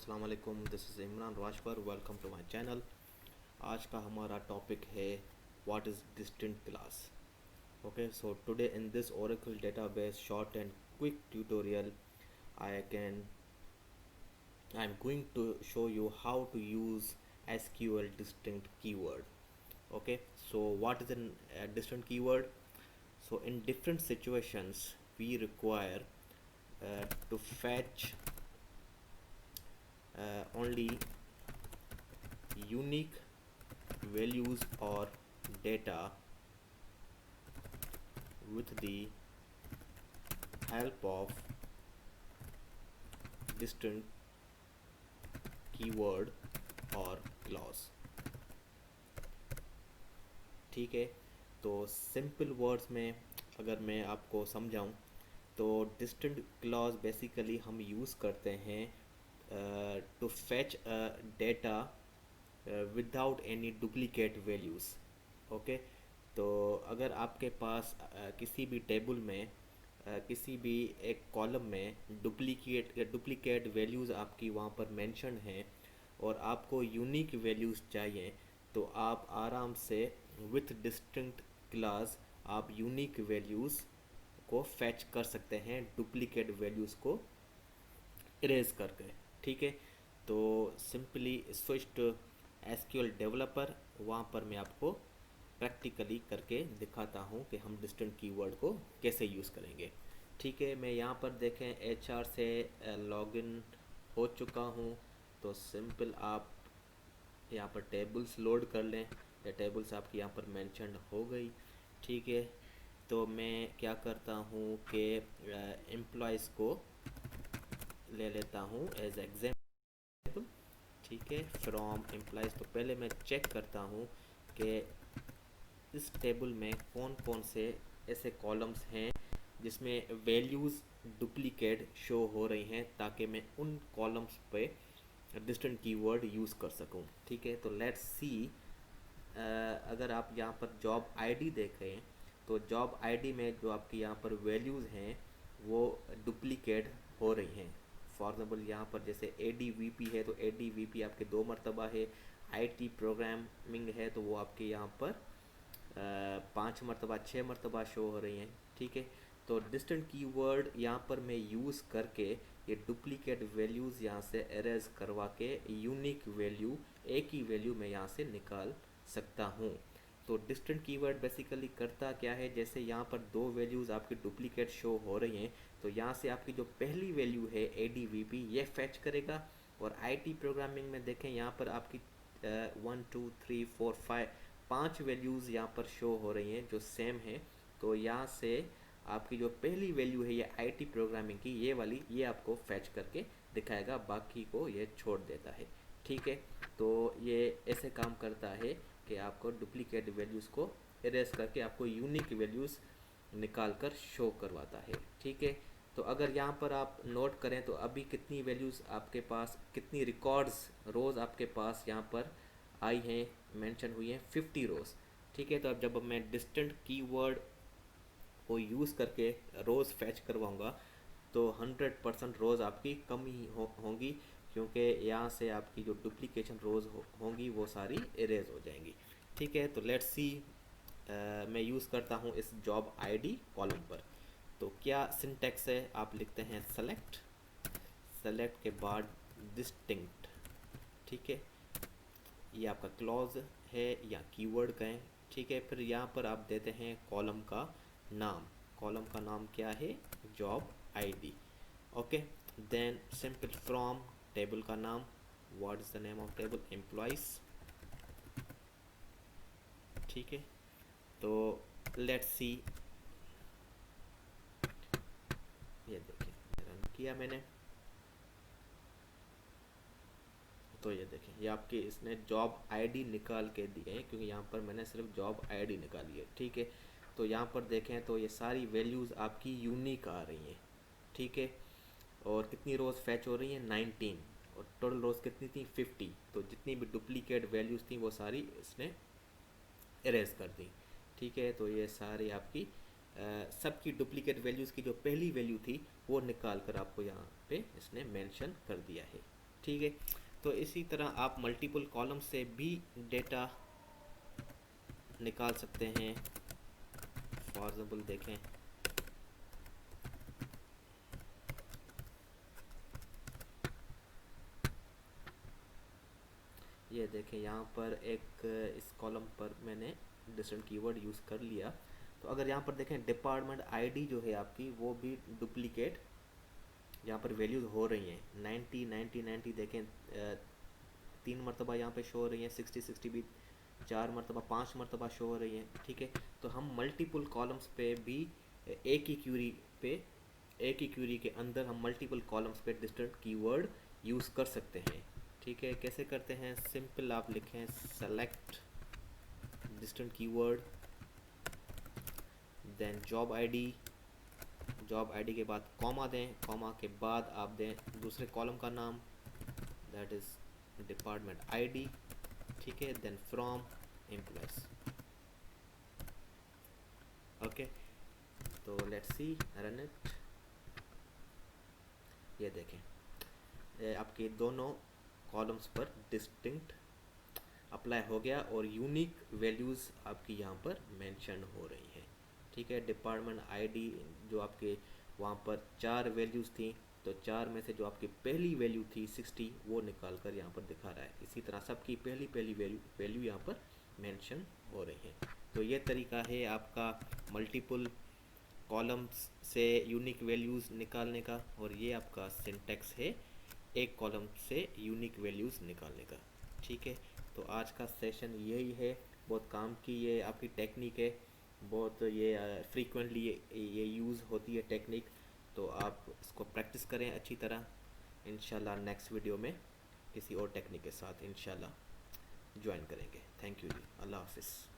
अस्सलाम वालेकुम, this is Imran Rajpar. Welcome to my channel. आज का हमारा टॉपिक है what is distinct clause. Okay, so today in this Oracle database short and quick tutorial I can I am going to show you how to use SQL distinct keyword. Okay, so what is a distinct keyword? So in different situations we require to fetch only unique values or data with the help of distinct keyword और clause. ठीक है, तो simple words में अगर मैं आपको समझाऊं तो डिस्टेंट क्लॉज बेसिकली हम यूज़ करते हैं to fetch data without any duplicate values. Okay, तो अगर आपके पास किसी भी टेबल में किसी भी एक कॉलम में डुप्लीकेट वैल्यूज़ आपकी वहाँ पर मेंशन हैं और आपको यूनिक वैल्यूज़ चाहिए, तो आप आराम से विथ डिस्टिंक्ट क्लास आप यूनिक वैल्यूज़ को फैच कर सकते हैं डुप्लीकेट वैल्यूज़ को इरेज करके। ठीक है, तो simply switch to SQL developer, वहाँ पर मैं आपको प्रैक्टिकली करके दिखाता हूँ कि हम डिस्टेंट कीवर्ड को कैसे यूज़ करेंगे। ठीक है, मैं यहाँ पर देखें एचआर से लॉगिन हो चुका हूँ। तो सिंपल आप यहाँ पर टेबल्स लोड कर लें, या टेबल्स आपकी यहाँ पर मेंशन हो गई। ठीक है, तो मैं क्या करता हूँ कि एम्प्लॉयज़ को ले लेता हूँ एज एग्जाम्पल। ठीक है, फ्रॉम एम्प्लॉयज़, तो पहले मैं चेक करता हूँ कि इस टेबल में कौन कौन से ऐसे कॉलम्स हैं जिसमें वैल्यूज़ डुप्लीकेट शो हो रही हैं, ताकि मैं उन कॉलम्स पे डिस्टेंट कीवर्ड यूज़ कर सकूं। ठीक है, तो लेट्स सी, अगर आप यहाँ पर जॉब आईडी देखें तो जॉब आईडी में जो आपकी यहाँ पर वैल्यूज़ हैं वो डुप्लीकेट हो रही हैं। फॉर एग्जाम्पल यहाँ पर जैसे ADVP है तो ADVP आपके 2 मरतबा है, IT प्रोग्रामिंग है तो वो आपके यहाँ पर 5 मरतबा 6 मरतबा शो हो रही हैं। ठीक है, तो डिस्टेंट कीवर्ड यहाँ पर मैं यूज़ करके ये डुप्लीकेट वैल्यूज़ यहाँ से एरेज करवा के यूनिक वैल्यू, एक ही वैल्यू मैं यहाँ से निकाल सकता हूँ। तो डिस्टेंट कीवर्ड बेसिकली करता क्या है, जैसे यहाँ पर 2 वैल्यूज़ आपकी डुप्लीकेट शो हो रही हैं, तो यहाँ से आपकी जो पहली वैल्यू है ADVP ये फैच करेगा। और IT प्रोग्रामिंग में देखें यहाँ पर आपकी 1 2 3 4 5 वैल्यूज़ यहाँ पर शो हो रही हैं जो सेम है। तो यहाँ से आपकी जो पहली वैल्यू है ये IT प्रोग्रामिंग की, ये वाली, ये आपको फैच करके दिखाएगा, बाकी को ये छोड़ देता है। ठीक है, तो ये ऐसे काम करता है कि आपको डुप्लीकेट वैल्यूज़ को इरेज करके आपको यूनिक वैल्यूज़ निकाल कर शो करवाता है। ठीक है, तो अगर यहाँ पर आप नोट करें तो अभी कितनी वैल्यूज़ आपके पास, कितनी रिकॉर्ड्स रोज़ आपके पास यहाँ पर आई हैं, मेंशन हुई हैं 50 रोज़। ठीक है, तो अब जब मैं डिस्टेंट कीवर्ड को यूज़ करके रोज़ फैच करवाऊँगा तो 100% रोज़ आपकी कम ही होंगी, क्योंकि यहाँ से आपकी जो डुप्लीकेशन रोज़ होंगी वो सारी इरेज हो जाएंगी। ठीक है, तो लेट्स सी, मैं यूज़ करता हूँ इस जॉब आईडी कॉलम पर। तो क्या सिंटेक्स है, आप लिखते हैं सेलेक्ट, सेलेक्ट के बाद डिस्टिंक्ट। ठीक है, ये आपका क्लॉज है या कीवर्ड कहें। ठीक है, फिर यहाँ पर आप देते हैं कॉलम का नाम, कॉलम का नाम क्या है, job ID. Okay, then simple from table का नाम, what is the name of table, employees. ठीक है, तो लेट्स सी, ये देखिए रन किया मैंने, तो ये देखें ये आपके इसने जॉब आईडी निकाल के दिए हैं, क्योंकि यहाँ पर मैंने सिर्फ जॉब आईडी निकाली है। ठीक है, तो यहाँ पर देखें तो ये सारी वैल्यूज़ आपकी यूनिक आ रही हैं। ठीक है, और कितनी रोज़ फैच हो रही हैं, 19, और टोटल रोज़ कितनी थी, 50। तो जितनी भी डुप्लीकेट वैल्यूज़ थी वो सारी इसने इरेज कर दी। ठीक है, तो ये सारी आपकी सबकी डुप्लीकेट वैल्यूज़ की जो पहली वैल्यू थी वो निकाल कर आपको यहाँ पे इसने मेंशन कर दिया है। ठीक है। तो इसी तरह आप मल्टीपल कॉलम से भी डेटा निकाल सकते हैं। फॉर एग्जाम्पल देखें, ये देखें यहाँ पर एक इस कॉलम पर मैंने डिस्टेंट कीवर्ड यूज़ कर लिया। तो अगर यहाँ पर देखें डिपार्टमेंट आईडी जो है आपकी वो भी डुप्लीकेट यहाँ पर वैल्यूज़ हो रही हैं। 90 90 90 देखें 3 मरतबा यहाँ पे शो हो रही हैं। 60 60 भी 4 मरतबा 5 मरतबा शो हो रही हैं। ठीक है, तो हम मल्टीपल कॉलम्स पे भी एक ही क्यूरी पे एक ही क्यूरी के अंदर हम मल्टीपल कॉलम्स पे डिस्टेंट कीवर्ड यूज़ कर सकते हैं। ठीक है, कैसे करते हैं? सिंपल आप लिखें select distant keyword, then job ID, job ID के बाद कॉमा दें, कॉमा के बाद आप दें दूसरे कॉलम का नाम, दैट इज़ डिपार्टमेंट आईडी। ठीक है, देन फ्रॉम एम्प्लॉयज। ओके, तो लेट्स सी रन इट। ये देखें ये आपके दोनों कॉलम्स पर डिस्टिंक्ट अप्लाई हो गया और यूनिक वैल्यूज़ आपकी यहाँ पर मेंशन हो रही हैं। ठीक है, डिपार्टमेंट आईडी जो आपके वहाँ पर 4 वैल्यूज़ थी, तो 4 में से जो आपकी पहली वैल्यू थी 60 वो निकाल कर यहाँ पर दिखा रहा है। इसी तरह सबकी पहली पहली वैल्यू यहाँ पर मेंशन हो रही है। तो ये तरीका है आपका मल्टीपल कॉलम्स से यूनिक वैल्यूज़ निकालने का, और ये आपका सिंटैक्स है एक कॉलम से यूनिक वैल्यूज़ निकालने का। ठीक है, तो आज का सेशन यही है। बहुत काम की ये आपकी टेक्निक है, बहुत ये फ्रीक्वेंटली ये यूज़ होती है टेक्निक। तो आप इसको प्रैक्टिस करें अच्छी तरह। इंशाल्लाह नेक्स्ट वीडियो में किसी और टेक्निक के साथ इंशाल्लाह ज्वाइन करेंगे। थैंक यू जी, अल्लाह हाफिज़।